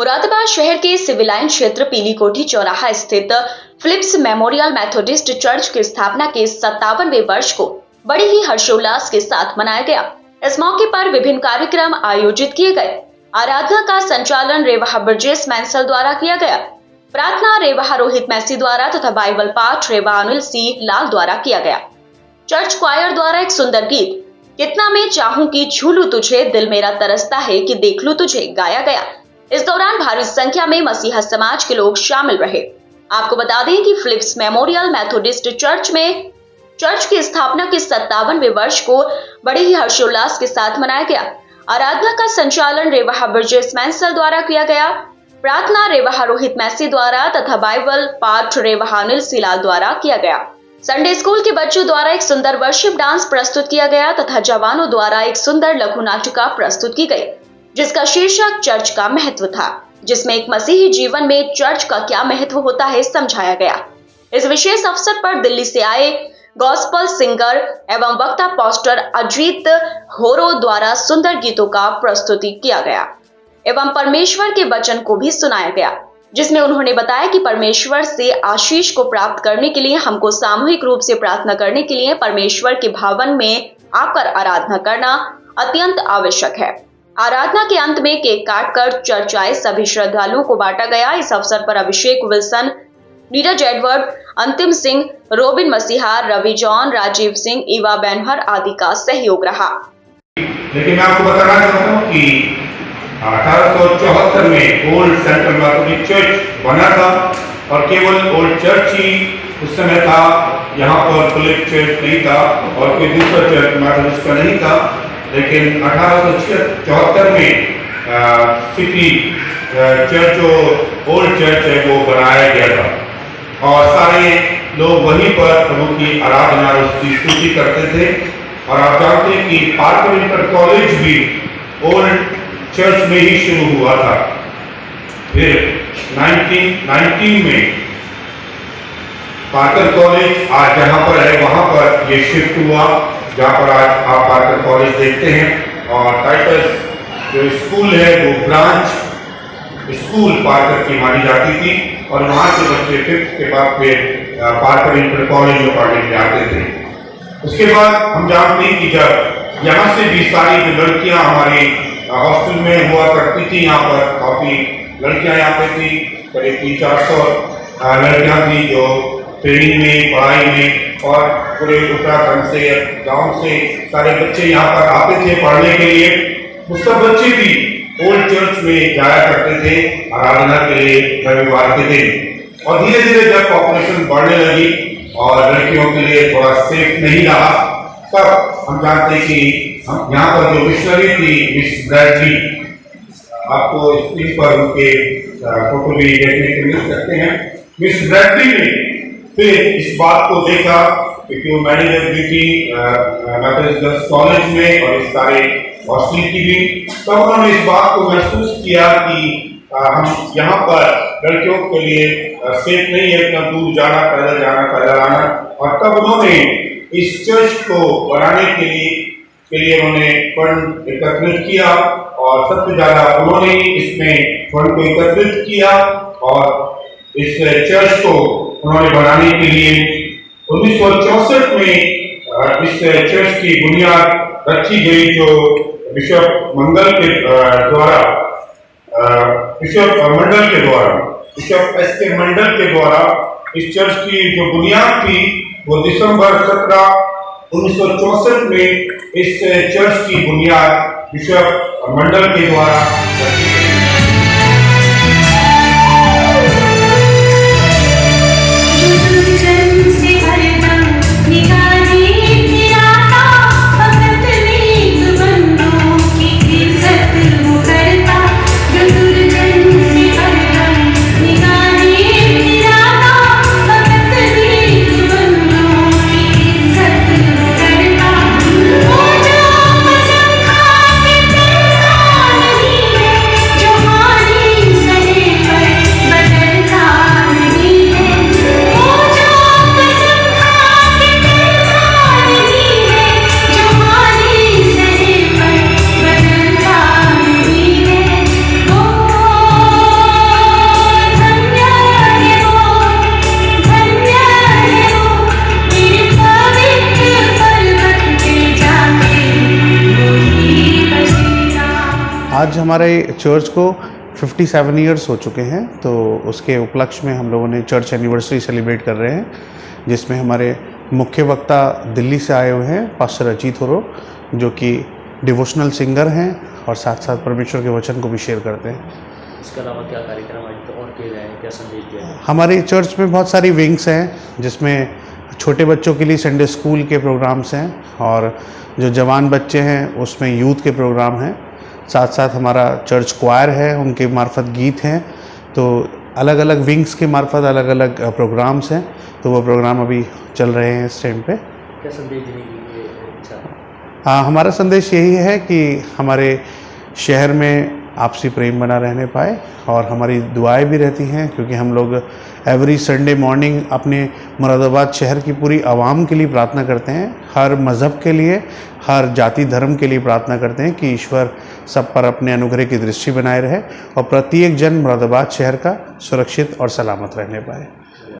मुरादाबाद शहर के civil line क्षेत्र पीली कोठी चौराहा स्थित फिलिप्स मेमोरियल मेथोडिस्ट चर्च की स्थापना के 57वें वर्ष को बड़े ही हर्षोल्लास के साथ मनाया गया। इस मौके पर विभिन्न कार्यक्रम आयोजित किए गए। आराधना का संचालन रेवाहा ब्रजेश मैंसल द्वारा किया गया। प्रार्थना रेवाहा रोहित मैसी द्वारा तथा बाइबल पाठ रेवाहा अनिल सी लाल द्वारा किया गया। चर्च क्वायर द्वारा एक सुंदर गीत कितना मैं चाहूं कि झूलू तुझे, दिल मेरा तरसता है कि देख लूं तुझे गाया गया। इस दौरान भारी संख्या में मसीहा समाज के लोग शामिल रहे। आपको बता दें कि फिलिप्स मेमोरियल मेथोडिस्ट चर्च में चर्च की स्थापना के 57वें वर्ष को बड़े ही हर्षोल्लास के साथ मनाया गया। आराधना का संचालन रेवाहा ब्रजेश मैंसल द्वारा किया गया। प्रार्थना रेवाहा रोहित मैसी द्वारा तथा बाइबल पाठ रेवाहा अनिल सिलाल द्वारा किया गया। संडे स्कूल के बच्चों द्वारा एक सुंदर वर्शिप डांस प्रस्तुत किया गया तथा जवानों द्वारा एक सुंदर लघु नाटिका प्रस्तुत की गई, जिसका शीर्षक चर्च का महत्व था, जिसमें एक मसीही जीवन में चर्च का क्या महत्व होता है समझाया गया। इस विशेष अवसर पर दिल्ली से आए गॉस्पल सिंगर एवं वक्ता पास्टर अजीत होरो द्वारा सुंदर गीतों का प्रस्तुति किया गया एवं परमेश्वर के वचन को भी सुनाया गया, जिसमें उन्होंने बताया कि परमेश्वर से आशीष को प्राप्त करने के लिए हमको सामूहिक रूप से प्रार्थना करने के लिए परमेश्वर के भवन में आकर आराधना करना अत्यंत आवश्यक है। आराधना के अंत में केक काटकर चर्च आए सभी श्रद्धालुओं को बांटा गया। इस अवसर पर अभिषेक विल्सन, नीरज एडवर्ड, अंतिम सिंह, रोबिन मसीहा, रवि जॉन, राजीव सिंह, ईवा बैनहर आदि का सहयोग रहा। लेकिन मैं आपको बताना चाहता हूँ कि 1874 में ओल्ड सेंट्रल मैथोडिस्ट चर्च बना था और केवल ओल्ड चर्च ही उस समय था। यहाँ पर फिलिप चर्च नहीं था और कोई दूसरा चर्च मैथोडिस्ट का नहीं था। लेकिन 1874 में सिटी चर्च जो ओल्ड चर्च है वो बनाया गया था और सारे लोग वहीं पर प्रभु की आराधना और उसकी स्तुति करते थे। और आप जानते हैं कि पार्कर इंटर कॉलेज भी ओल्ड चर्च में ही शुरू हुआ था। फिर 1919 में पार्कर कॉलेज आज जहाँ पर है वहाँ पर ये शिफ्ट हुआ, जहाँ पर आज आप पार्कर कॉलेज देखते हैं। और टाइटस जो स्कूल है वो ब्रांच स्कूल पार्कर की मानी जाती थी और वहाँ से बच्चे 5th के बाद फिर पार्कर इंटर कॉलेज में पढ़ने के आते थे। उसके बाद हम जानते हैं कि जब यहाँ से भी सारी जो लड़कियाँ हमारे हॉस्टल में हुआ करती थी, यहाँ पर काफ़ी लड़कियाँ यहाँ पे थी, करीब 300-400 लड़कियाँ थी जो ट्रेनिंग में, पढ़ाई में और पूरे उत्तराखंड से गांव से सारे बच्चे यहाँ पर आते थे पढ़ने के लिए। वो सब बच्चे भी ओल्ड चर्च में जाया करते थे आराधना के लिए रविवार के दिन। और धीरे धीरे जब पॉपुलेशन बढ़ने लगी और लड़कियों के लिए थोड़ा सेफ नहीं रहा, तब हम जानते हैं कि हम यहाँ पर जो मिशनरी थी मिस ब्रैडली, आपको स्क्रीन पर उनके फोटो भी देखने को मिल सकते हैं। मिस ब्रैडली ने फिर इस बात को देखा क्योंकि वो मैनेजर भी थी मेथोडिस्ट गर्ल्स कॉलेज में और इस सारे हॉस्टल की भी, तब उन्होंने इस बात को महसूस किया कि हम यहाँ पर लड़कियों के लिए सेफ नहीं है इतना दूर जाना, पैदल आना। और तब उन्होंने इस चर्च को बनाने के लिए उन्होंने फंड एकत्रित किया और सबसे ज्यादा उन्होंने इसमें फंड को एकत्रित किया और इस चर्च को उन्होंने बनाने के लिए 1964 में इस चर्च की बुनियाद रखी गई, जो बिशप मंडल के द्वारा बिशप एस.के. मंडल के द्वारा इस चर्च की जो बुनियाद थी वो दिसंबर 17, 1964 में इस चर्च की बुनियाद बिशप मंडल के द्वारा रखी गई। आज हमारे चर्च को 57 ईयर्स हो चुके हैं, तो उसके उपलक्ष्य में हम लोगों ने चर्च एनिवर्सरी सेलिब्रेट कर रहे हैं, जिसमें हमारे मुख्य वक्ता दिल्ली से आए हुए हैं, पास्टर अजीत होरो, जो कि डिवोशनल सिंगर हैं और साथ साथ परमेश्वर के वचन को भी शेयर करते हैं। इसके अलावा क्या कार्यक्रम आज और किए गए हैं, क्या संदेश दिया है? हमारे चर्च में बहुत सारी विंग्स हैं, जिसमें छोटे बच्चों के लिए संडे स्कूल के प्रोग्राम्स हैं, और जो जवान बच्चे हैं उसमें यूथ के प्रोग्राम हैं। साथ साथ हमारा चर्च क्वायर है, उनके मार्फत गीत हैं। तो अलग अलग विंग्स के मार्फत अलग अलग प्रोग्राम्स हैं, तो वो प्रोग्राम अभी चल रहे हैं इस टाइम पे। क्या संदेश देने की इच्छा? हमारा संदेश यही है कि हमारे शहर में आपसी प्रेम बना रहने पाए, और हमारी दुआएं भी रहती हैं, क्योंकि हम लोग एवरी संडे मॉर्निंग अपने मुरादाबाद शहर की पूरी आवाम के लिए प्रार्थना करते हैं, हर मज़हब के लिए, हर जाति धर्म के लिए प्रार्थना करते हैं कि ईश्वर सब पर अपने अनुग्रह की दृष्टि बनाए रहे और प्रत्येक जन मुरादाबाद शहर का सुरक्षित और सलामत रहने पाए।